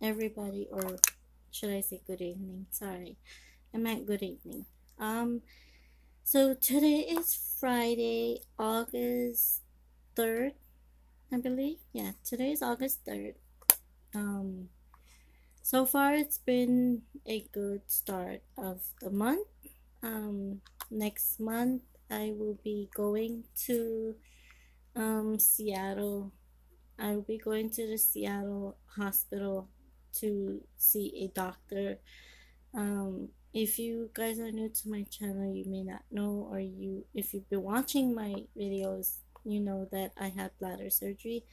everybody, or should I say good evening? Sorry, I meant good evening. Um, so today is Friday, August 3rd, I believe. Yeah, today is August 3rd. Um, so far it's been a good start of the month. Next month I will be going to Seattle. I will be going to the Seattle hospital to see a doctor. If you guys are new to my channel, you may not know, or if you've been watching my videos, you know that I had bladder surgery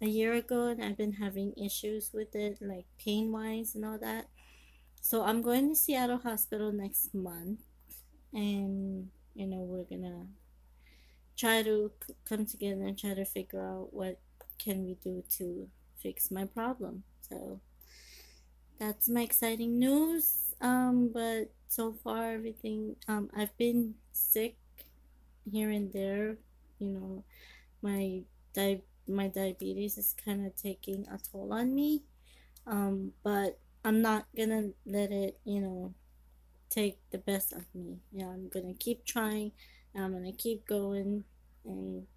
a year ago, and I've been having issues with it, like pain wise and all that. So I'm going to Seattle Hospital next month, and we're gonna try to come together and try to figure out what can we do to fix my problem. So that's my exciting news. But so far everything, I've been sick here and there. You know, my my diabetes is kind of taking a toll on me. But I'm not gonna let it, take the best of me. Yeah, I'm gonna keep trying. I'm gonna keep going, and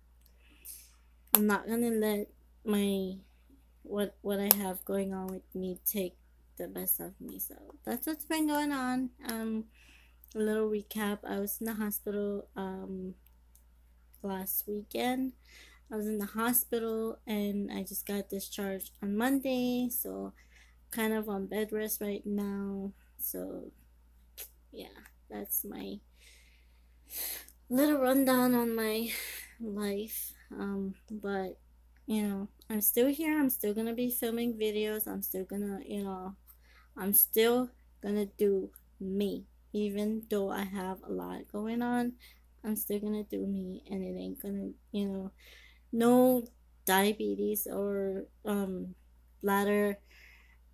I'm not gonna let my what I have going on with me take the best of me. So that's what's been going on. A little recap. I was in the hospital last weekend. I was in the hospital and I just got discharged on Monday, so kind of on bed rest right now. So yeah, that's my little rundown on my life. But I'm still here. I'm still gonna be filming videos. I'm still gonna, I'm still gonna do me, even though I have a lot going on. I'm still gonna do me, and it ain't gonna, no diabetes or bladder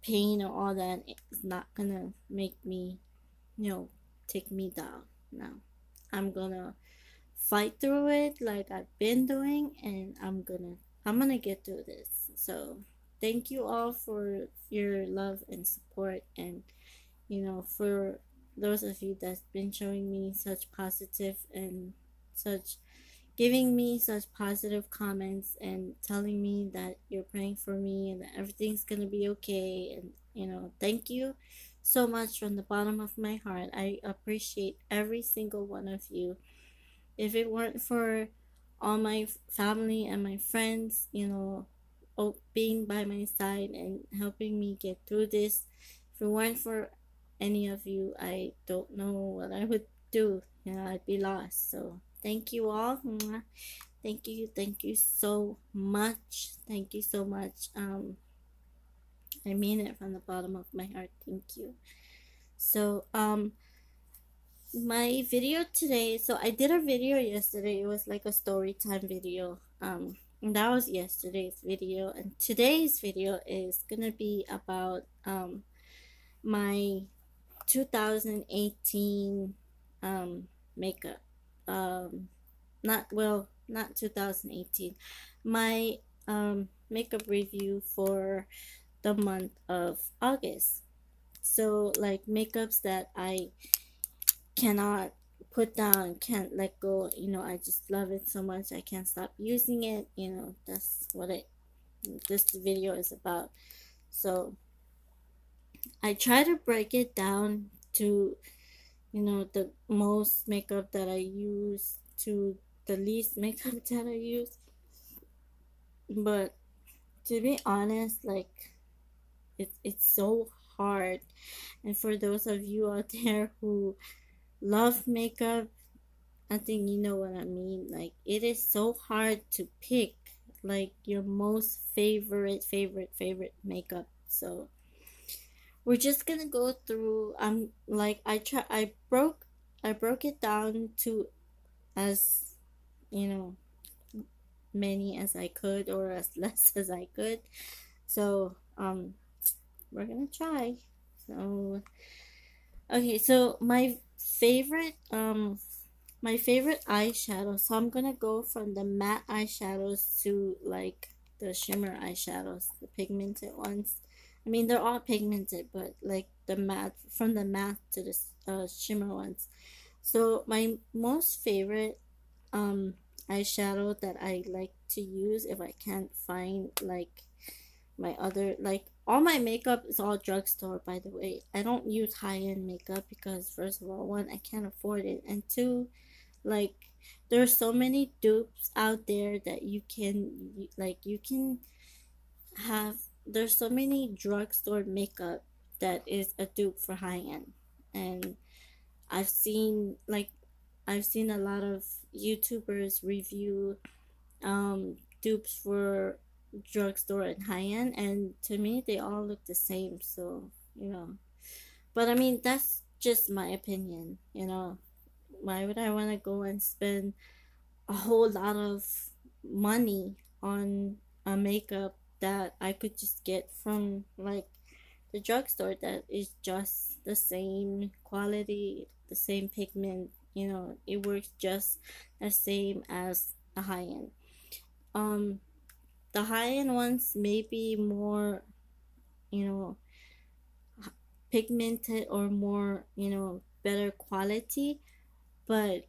pain or all that is not gonna make me, you know, take me down. No, I'm gonna fight through it like I've been doing, and I'm gonna get through this. So thank you all for your love and support, and for those of you that's been showing me such positive and such giving me such positive comments and telling me that you're praying for me and that everything's gonna be okay. And thank you so much from the bottom of my heart. I appreciate every single one of you. If it weren't for all my family and my friends, being by my side and helping me get through this, if it weren't for any of you, I don't know what I would do. I'd be lost. So thank you all. Thank you so much. Thank you so much. I mean it from the bottom of my heart. Thank you. So my video today, so I did a video yesterday. It was like a story time video. And that was yesterday's video, and today's video is gonna be about my 2018 makeup. Not well, not 2018. My makeup review for the month of August. So like makeups that I cannot put down, can't let go. I just love it so much. I can't stop using it. That's what this video is about. So I try to break it down to, the most makeup that I use to the least makeup that I use. But to be honest, like it's so hard. And for those of you out there who love makeup, I think you know what I mean. Like it is so hard to pick like your most favorite makeup. So we're just gonna go through. Like I broke it down to as you know many as I could, or as less as I could. So we're gonna try. So okay, so my favorite eyeshadow. So I'm gonna go from the matte eyeshadows to like the shimmer eyeshadows, the pigmented ones. I mean, they're all pigmented, but like the matte, from the matte to the shimmer ones. So my most favorite eyeshadow that I like to use if I can't find like my other, like all my makeup is all drugstore, by the way. I don't use high-end makeup because first of all, one, I can't afford it, and two, like there's so many dupes out there that you can have. There's so many drugstore makeup that is a dupe for high-end. And I've seen like I've seen a lot of YouTubers review dupes for drugstore and high end, and to me they all look the same. So but I mean that's just my opinion. Why would I want to go and spend a whole lot of money on a makeup that I could just get from like the drugstore that is just the same quality, the same pigment, it works just the same as the high end. Um, the high end ones may be more, you know, pigmented or more, better quality, but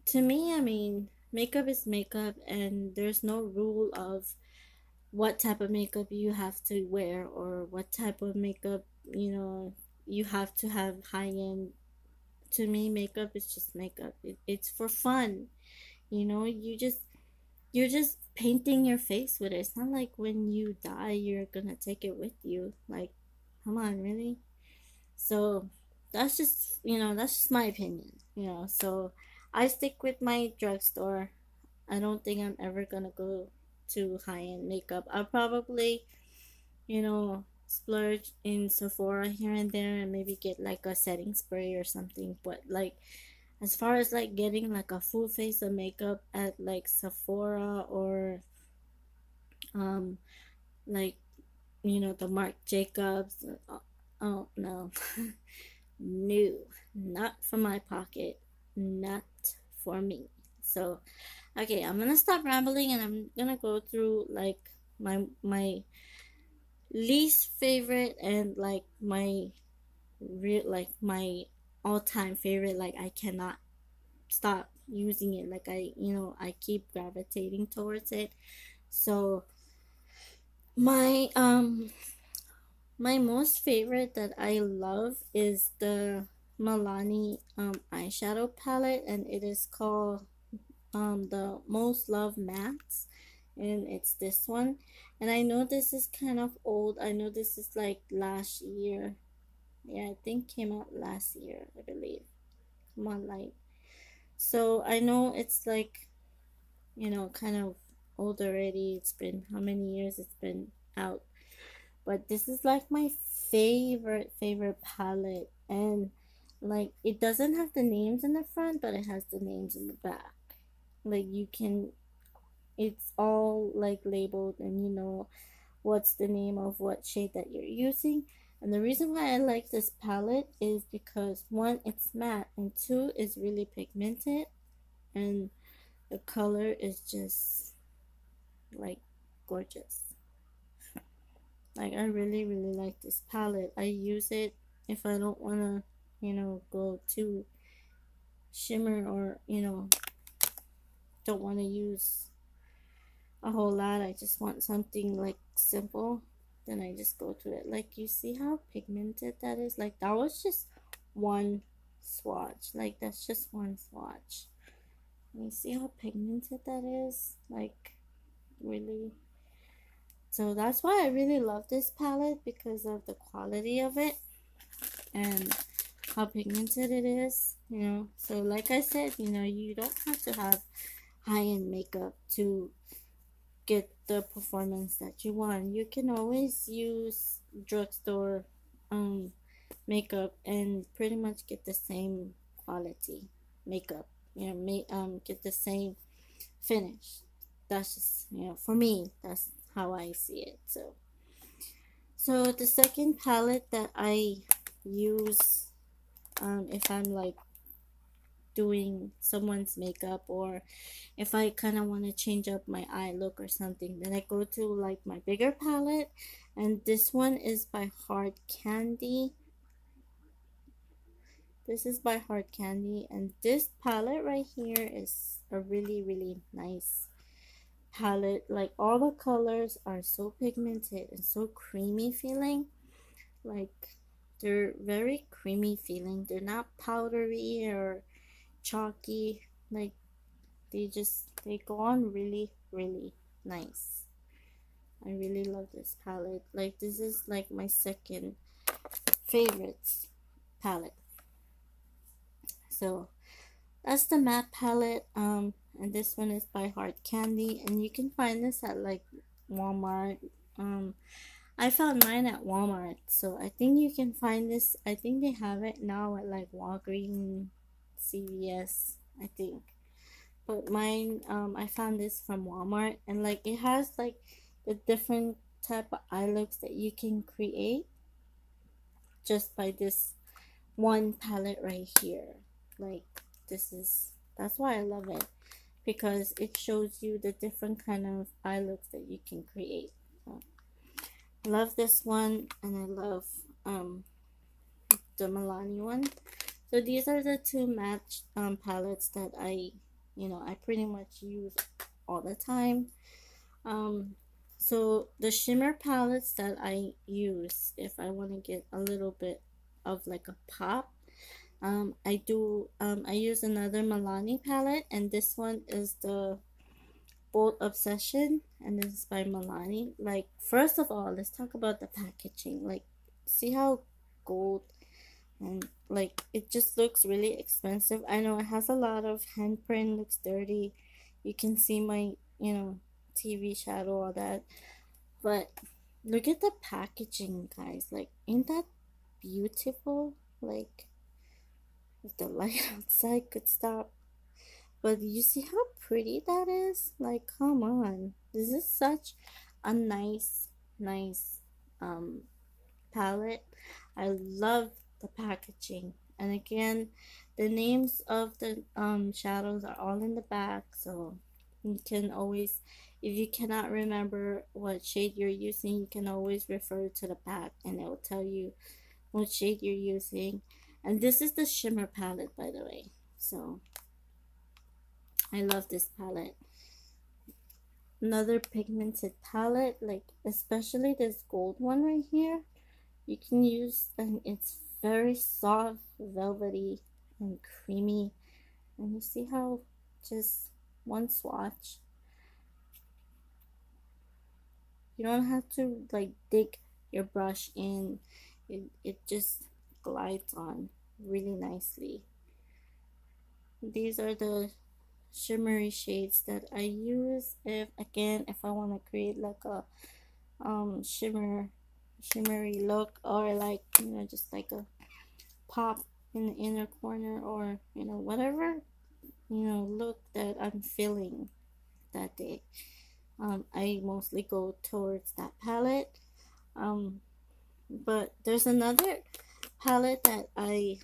to me, I mean, makeup is makeup, and there's no rule of what type of makeup you have to wear or what type of makeup, you have to have high end. To me, makeup is just makeup. It's for fun. You're just painting your face with it. It's not like when you die, you're gonna take it with you. Like, come on, really? So that's just my opinion. So I stick with my drugstore. I don't think I'm ever gonna go to high end makeup. I'll probably, splurge in Sephora here and there and maybe get like a setting spray or something. But like, as far as like getting like a full face of makeup at like Sephora or um like the Marc Jacobs, oh no, no, not for my pocket, not for me. So okay, I'm gonna stop rambling and I'm gonna go through like my least favorite and like my real like my all-time favorite. Like I cannot stop using it. Like I keep gravitating towards it. So my my most favorite that I love is the Milani eyeshadow palette, and it is called the Most Love Mattes, and it's this one. And I know this is kind of old. I know this is like last year. Yeah, I think came out last year, I believe. Come on, light. So I know it's like, kind of old already. It's been how many years it's been out. But this is like my favorite palette, and like it doesn't have the names in the front, but it has the names in the back. Like you can it's all like labeled, and what's the name of what shade that you're using. And the reason why I like this palette is because one, it's matte, and two, it's really pigmented, and the color is just like gorgeous. Like I really like this palette. I use it if I don't want to, go too shimmer, or don't want to use a whole lot. I just want something like simple. Then I just go to it. Like you see how pigmented that is? Like that was just one swatch. Like that's just one swatch. And you see how pigmented that is? Like really. So that's why I really love this palette, because of the quality of it and how pigmented it is. So like I said, you don't have to have high-end makeup to get the performance that you want. You can always use drugstore makeup and pretty much get the same quality makeup. Get the same finish. That's just for me. That's how I see it. So the second palette that I use, if I'm like doing someone's makeup, or if I kind of want to change up my eye look or something, then I go to like my bigger palette. And this one is by Hard Candy. This is by Hard Candy, and this palette right here is a really, really nice palette. Like, all the colors are so pigmented and so creamy feeling. Like, they're very creamy feeling. They're not powdery or chalky. Like, they go on really, really nice. I really love this palette. Like, this is like my second favorites palette. So that's the matte palette. And this one is by Hard Candy, and you can find this at like Walmart. I found mine at Walmart, so I think you can find this. I think they have it now at like Walgreens, CVS, I think. But mine, I found this from Walmart, and like it has like the different type of eye looks that you can create just by this one palette right here. Like, that's why I love it, because it shows you the different kind of eye looks that you can create. So, I love this one, and I love the Milani one. So these are the two match palettes that I pretty much use all the time. So the shimmer palettes that I use if I want to get a little bit of like a pop, I use another Milani palette, and this one is the Bold Obsession, and this is by Milani. Like, first of all, let's talk about the packaging. Like, see how gold, and like it just looks really expensive. I know it has a lot of handprint, looks dirty. You can see my TV shadow, all that. But look at the packaging, guys. Like, ain't that beautiful? Like, if the light outside could stop. But you see how pretty that is? Like, come on. This is such a nice palette. I love the packaging. And again, the names of the shadows are all in the back, so you can always, if you cannot remember what shade you're using, you can always refer to the back and it will tell you what shade you're using. And this is the shimmer palette, by the way. So I love this palette. Another pigmented palette, like especially this gold one right here, you can use, and it's very soft, velvety, and creamy. And you see how just one swatch, you don't have to like dig your brush in. It just glides on really nicely. These are the shimmery shades that I use if I want to create like a shimmery look, or like just like a pop in the inner corner, or whatever look that I'm feeling that day. I mostly go towards that palette. But there's another palette that I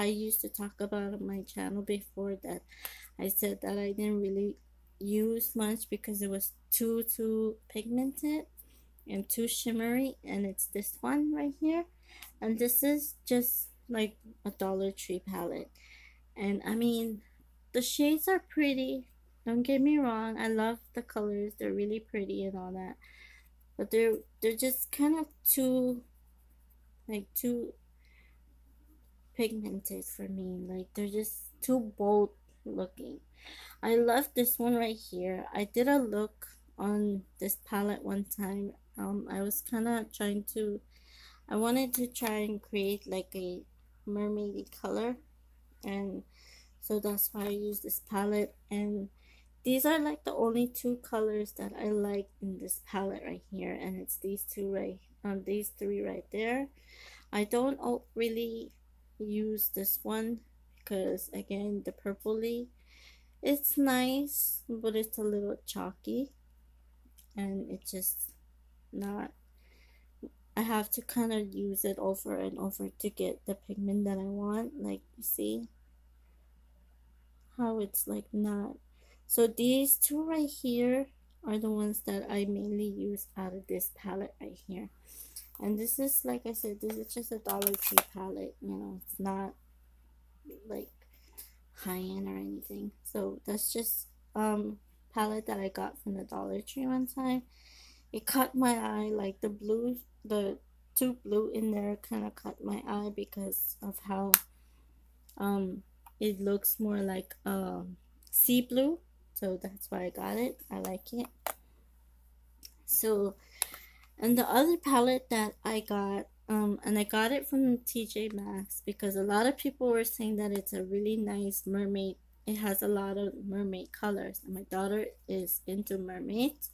used to talk about on my channel before, that I said that I didn't really use much because it was too pigmented and too shimmery, and it's this one right here. And this is just like a Dollar Tree palette, and I mean the shades are pretty, don't get me wrong, I love the colors, they're really pretty and all that, but they're just kind of too pigmented for me. Like, they're just too bold looking. I love this one right here. I did a look on this palette one time. I was kind of I wanted to try and create like a mermaidy color, and so that's why I use this palette. And these are like the only two colors that I like in this palette right here, and it's these three right there. I don't really use this one because, again, the purpley, it's nice, but it's a little chalky, and it's just not, I have to kind of use it over and over to get the pigment that I want. Like, you see, how it's like not. So these two right here are the ones that I mainly use out of this palette right here. And this is, like I said, this is just a Dollar Tree palette. You know, it's not like high-end or anything. So that's just palette that I got from the Dollar Tree one time. It caught my eye, like the blue, the two blue in there kind of caught my eye because of how it looks more like sea blue. So that's why I got it. I like it. So, and the other palette that I got, and I got it from TJ Maxx because a lot of people were saying that it's a really nice mermaid. It has a lot of mermaid colors, and my daughter is into mermaids.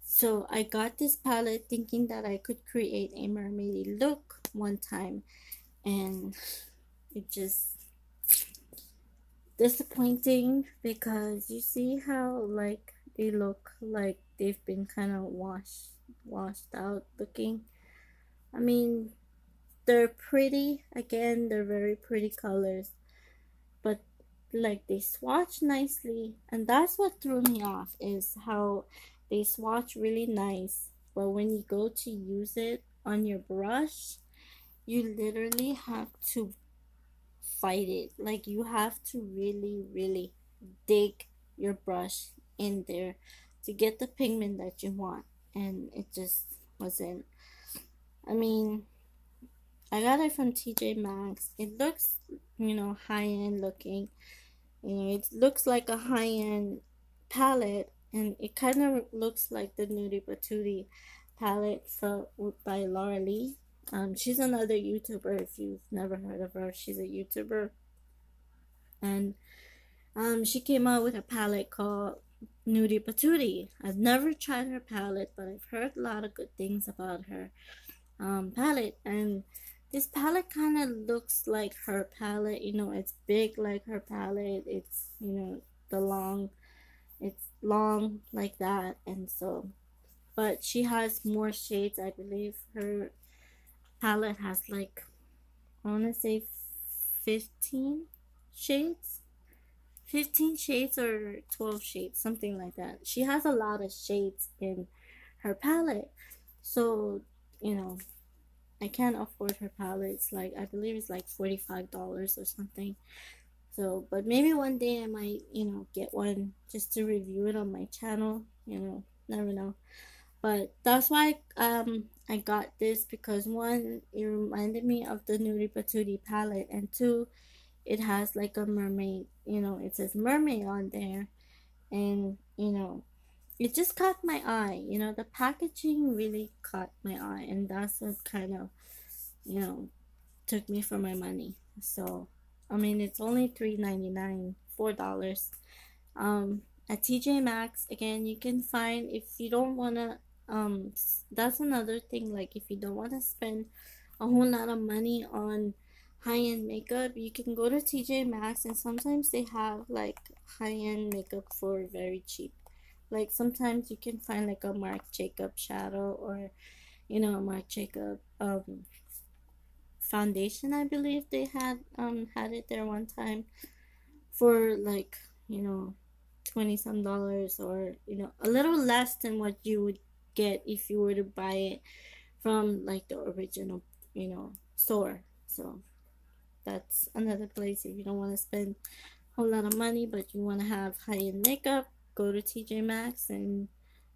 So I got this palette thinking that I could create a mermaidy look one time, and it just disappointing because you see how like they look like they've been kind of washed out looking. I mean, they're pretty, again, they're very pretty colors, but like they swatch nicely, and that's what threw me off, is how they swatch really nice, but when you go to use it on your brush, you literally have to fight it. Like you have to really dig your brush in there to get the pigment that you want, and it just wasn't. I mean, I got it from TJ Maxx. It looks, high end looking. It looks like a high end palette, and it kind of looks like the Nudie Patootie palette by Laura Lee. She's another YouTuber. If you've never heard of her, she's a YouTuber, and she came out with a palette called Nudie Patootie. I've never tried her palette, but I've heard a lot of good things about her palette, and this palette kind of looks like her palette. It's big like her palette. It's it's long like that, and so, but she has more shades. I believe her palette has like, I want to say 15 shades, 15 shades or 12 shades, something like that. She has a lot of shades in her palette, so I can't afford her palette. It's like, I believe it's like $45 or something. So, but maybe one day I might, get one just to review it on my channel. Never know. But that's why I got this, because one, it reminded me of the Nudie Patootie palette, and two, it has like a mermaid. It says mermaid on there, and it just caught my eye. The packaging really caught my eye, and that's what kind of took me for my money. So I mean, it's only $3.99, $4 at TJ Maxx. Again, you can find, if you don't want to that's another thing, like if you don't want to spend a whole lot of money on high-end makeup, you can go to TJ Maxx, and sometimes they have like high-end makeup for very cheap. Like sometimes you can find like a Marc Jacob shadow, or a Marc Jacob foundation. I believe they had it there one time for like 20 some dollars, or a little less than what you would get if you were to buy it from like the original store. So that's another place. If you don't want to spend a whole lot of money but you want to have high-end makeup, go to TJ Maxx, and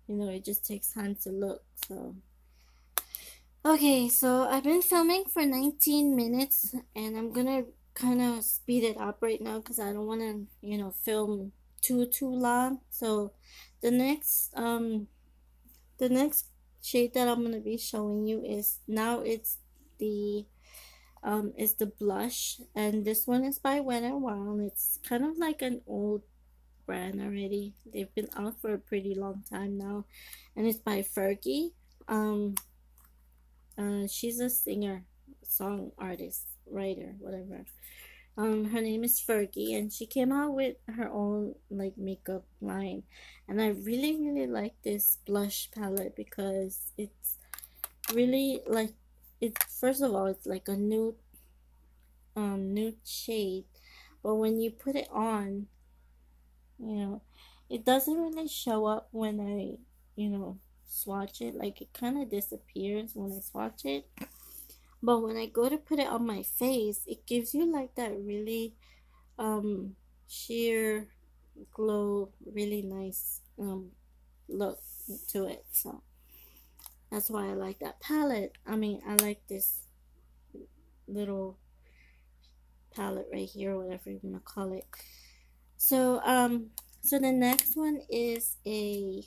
it just takes time to look. So okay, so I've been filming for 19 minutes, and I'm gonna kind of speed it up right now because I don't want to film too long. So the next shade that I'm gonna be showing you is, now it's the blush, and this one is by Wet n Wild. It's kind of like an old brand already. They've been out for a pretty long time now, and it's by Fergie. She's a singer, song artist, writer, whatever. Her name is Fergie, and she came out with her own like makeup line, and I really like this blush palette because it's really like, first of all, it's like a nude shade, but when you put it on, you know, it doesn't really show up when I, swatch it. Like it kind of disappears when I swatch it. But when I go to put it on my face, it gives you like that really um sheer glow, really nice look to it. So that's why I like that palette. I mean, I like this little palette right here, whatever you want to call it. So so the next one is a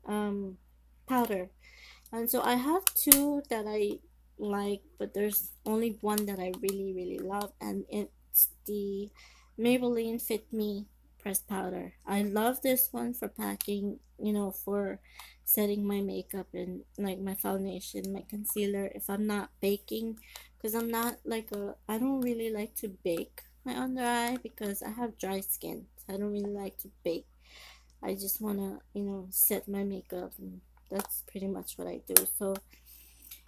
um powder. And so I have two that I like, but there's only one that I really, really love, and it's the Maybelline Fit Me pressed powder. I love this one for packing, for setting my makeup and like my foundation, my concealer if I'm not baking, because I don't really like to bake my under eye because I have dry skin. So I don't really like to bake. I just want to, set my makeup, and that's pretty much what I do. So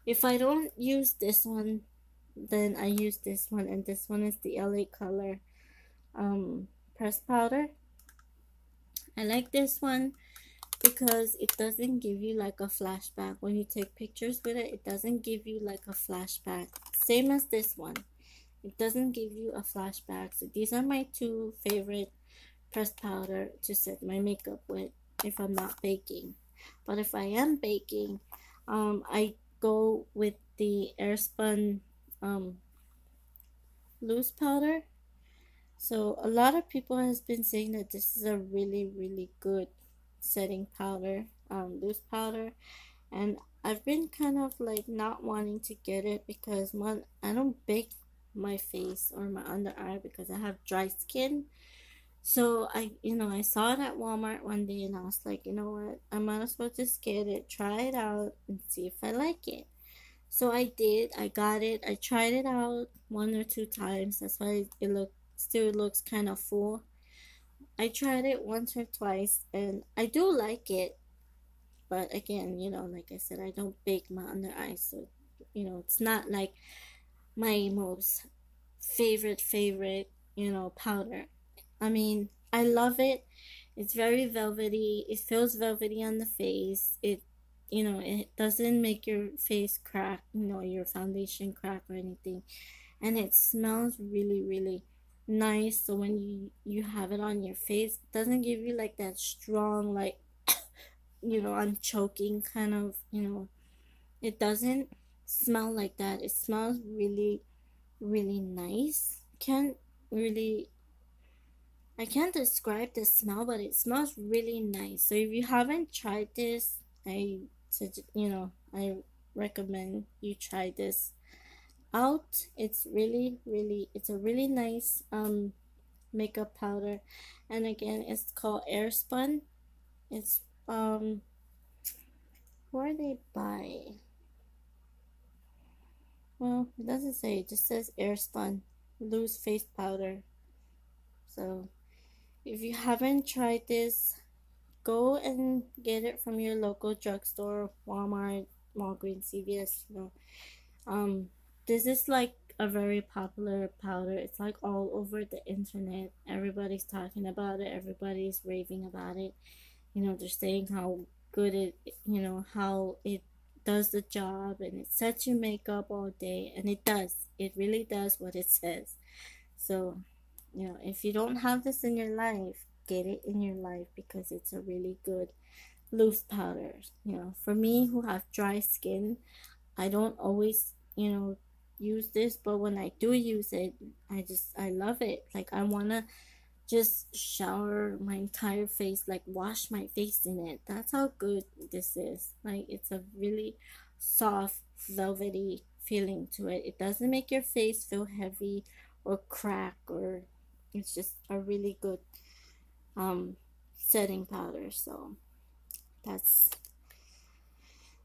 if I don't use this one, then I use this one, and this one is the LA Color pressed powder. I like this one because it doesn't give you like a flashback when you take pictures with it. It doesn't give you like a flashback, same as this one. It doesn't give you a flashback. So these are my two favorite pressed powder to set my makeup with if I'm not baking. But if I am baking, I go with the Airspun loose powder. So a lot of people has been saying that this is a really, really good setting powder, loose powder, and I've been kind of like not wanting to get it because one, I don't bake my face or my under eye because I have dry skin. So I saw it at Walmart one day and I was like, you know what? I might as well just get it, try it out, and see if I like it. So I did. I got it. I tried it out one or two times. That's why it still looks kind of full. I tried it once or twice and I do like it. But again, like I said, I don't bake my under eyes, so it's not like my most favorite, powder. I mean, I love it. It's very velvety. It feels velvety on the face. It doesn't make your face crack, your foundation crack or anything. And it smells really, really nice. So when you have it on your face, it doesn't give you like that strong, like, I'm choking kind of, it doesn't smell like that. It smells really, really nice. Really I can't describe the smell, but it smells really nice. So if you haven't tried this, I recommend you try this out. It's really, really, it's a really nice makeup powder, and again, it's called Airspun. It's who are they by? Well, it doesn't say. It just says Airspun loose face powder. So if you haven't tried this, go and get it from your local drugstore, Walmart, Walgreens, CVS. This is like a very popular powder. It's like all over the internet. Everybody's talking about it. Everybody's raving about it. They're saying how good how it does the job, and it sets your makeup all day, and it does. It really does what it says. So if you don't have this in your life, get it in your life because it's a really good loose powder. For me who have dry skin, I don't always, use this, but when I do use it, I love it. Like I want to just shower my entire face, like wash my face in it. That's how good this is. Like it's a really soft, velvety feeling to it. It doesn't make your face feel heavy or crack, or it's just a really good setting powder. So that's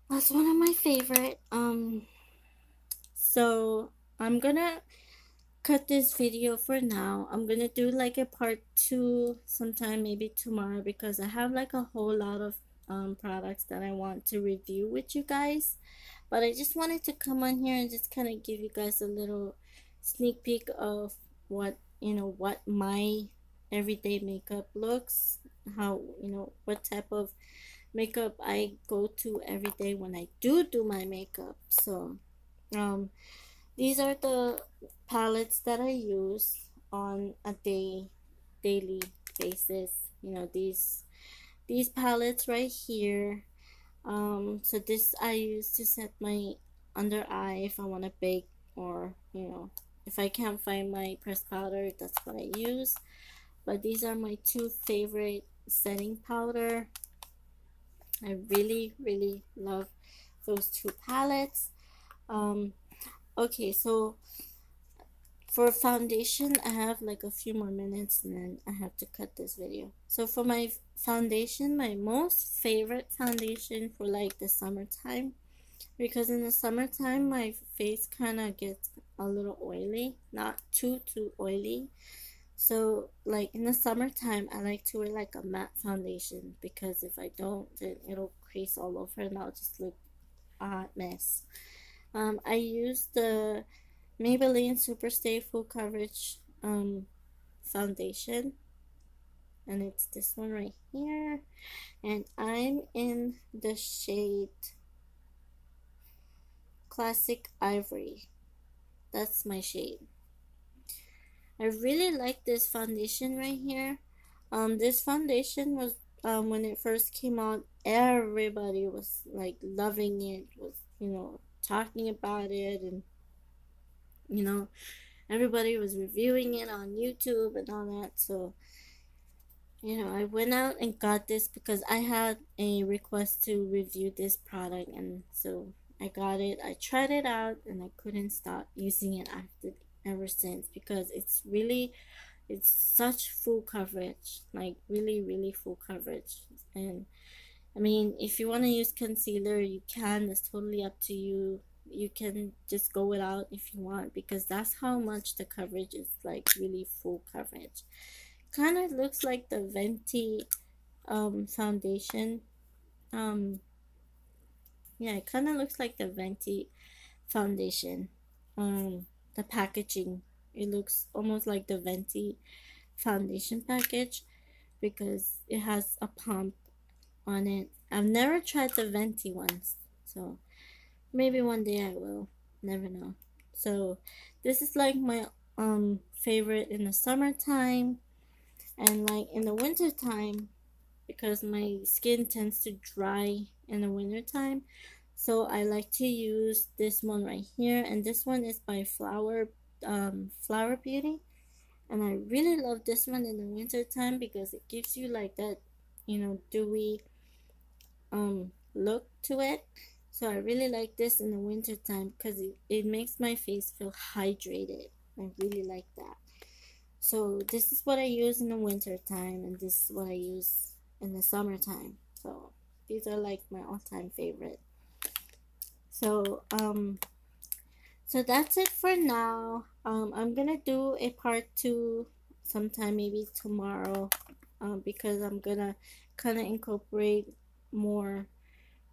one of my favorite. So I'm gonna cut this video for now. I'm gonna do like a part 2 sometime, maybe tomorrow, because I have like a whole lot of products that I want to review with you guys. But I just wanted to come on here and just kind of give you guys a little sneak peek of what my everyday makeup looks, how, what type of makeup I go to every day when I do my makeup. So these are the palettes that I use on a daily basis. These palettes right here. So this I use to set my under eye if I want to bake, or if I can't find my pressed powder, that's what I use. But these are my two favorite setting powder. I really love those two palettes. Okay, so for foundation, I have like a few more minutes and then I have to cut this video. So for my foundation, my most favorite foundation for like the summertime, because in the summertime my face kind of gets a little oily, not too oily. So like in the summertime, I like to wear like a matte foundation, because if I don't, then it'll crease all over and I'll just look a hot mess. I use the Maybelline Superstay Full Coverage foundation, and it's this one right here, and I'm in the shade Classic Ivory. That's my shade. I really like this foundation right here. This foundation was, when it first came out, everybody was like loving it, was talking about it, and everybody was reviewing it on YouTube and all that. So I went out and got this because I had a request to review this product, and so I got it. I tried it out and I couldn't stop using it ever since, because it's such full coverage, like really full coverage. And I mean, if you want to use concealer, you can. It's totally up to you. You can just go without if you want, because that's how much the coverage is, like really full coverage. Kind of looks like the Venti foundation. Yeah, it kind of looks like the Venti foundation. The packaging, it looks almost like the Venti foundation package, because it has a pump on it. I've never tried the Venti ones, so maybe one day I will. Never know. So this is like my favorite in the summertime, and like in the wintertime, because my skin tends to dry in the wintertime, so I like to use this one right here, and this one is by Flower Beauty, and I really love this one in the wintertime because it gives you like that dewy look to it. So I really like this in the wintertime because it makes my face feel hydrated. I really like that. So this is what I use in the wintertime, and this is what I use in the summertime. So these are like my all-time favorite. So so that's it for now. I'm gonna do a part 2 sometime, maybe tomorrow, because I'm gonna kind of incorporate more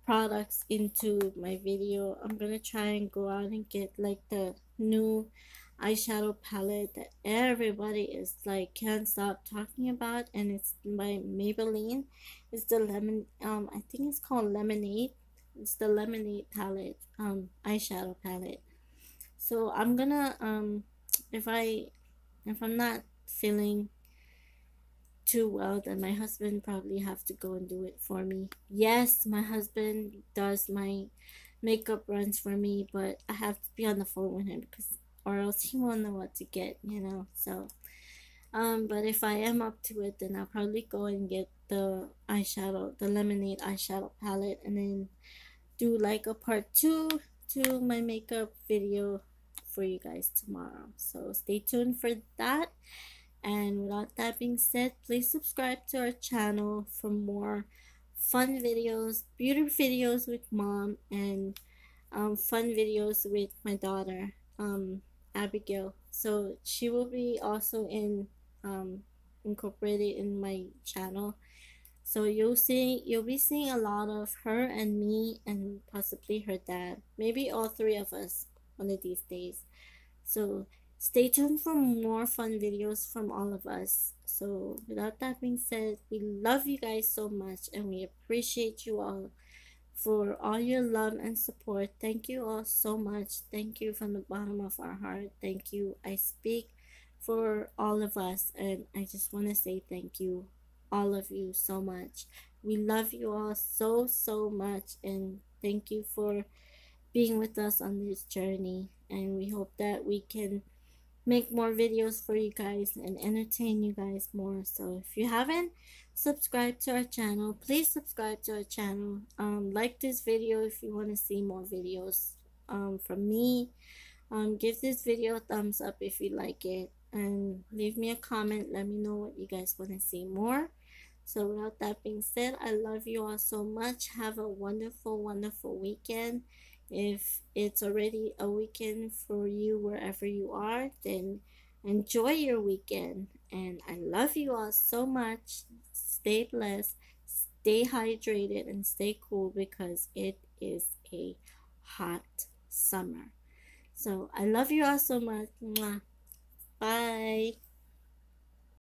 products into my video. I'm gonna try and go out and get like the new eyeshadow palette that everybody is like can't stop talking about, and it's by Maybelline. It's the I think it's called Lemonade. It's the Lemonade palette, eyeshadow palette. So I'm gonna if I'm not feeling too well, then my husband probably have to go and do it for me. Yes, my husband does my makeup runs for me, but I have to be on the phone with him, because or else he won't know what to get, so but if I am up to it, then I'll probably go and get the Lemonade eyeshadow palette, and then do like a part 2 to my makeup video for you guys tomorrow. So stay tuned for that. And without that being said, please subscribe to our channel for more fun videos, beauty videos with mom, and fun videos with my daughter, Abigail. So she will be also incorporated in my channel. So you'll be seeing a lot of her and me, and possibly her dad, maybe all three of us one of these days. So stay tuned for more fun videos from all of us. So without that being said, we love you guys so much and we appreciate you all for all your love and support. Thank you all so much. Thank you from the bottom of our heart. Thank you. I speak for all of us, and I just want to say thank you, all of you, so much. We love you all so, so much, and thank you for being with us on this journey. And we hope that we can make more videos for you guys and entertain you guys more. So if you haven't subscribed to our channel, please subscribe to our channel. Like this video if you want to see more videos from me. Give this video a thumbs up if you like it, and leave me a comment. Let me know what you guys want to see more. So without that being said, I love you all so much. Have a wonderful, wonderful weekend. If it's already a weekend for you wherever you are, then enjoy your weekend. And I love you all so much. Stay blessed, stay hydrated, and stay cool because it is a hot summer. So I love you all so much. Mwah. Bye.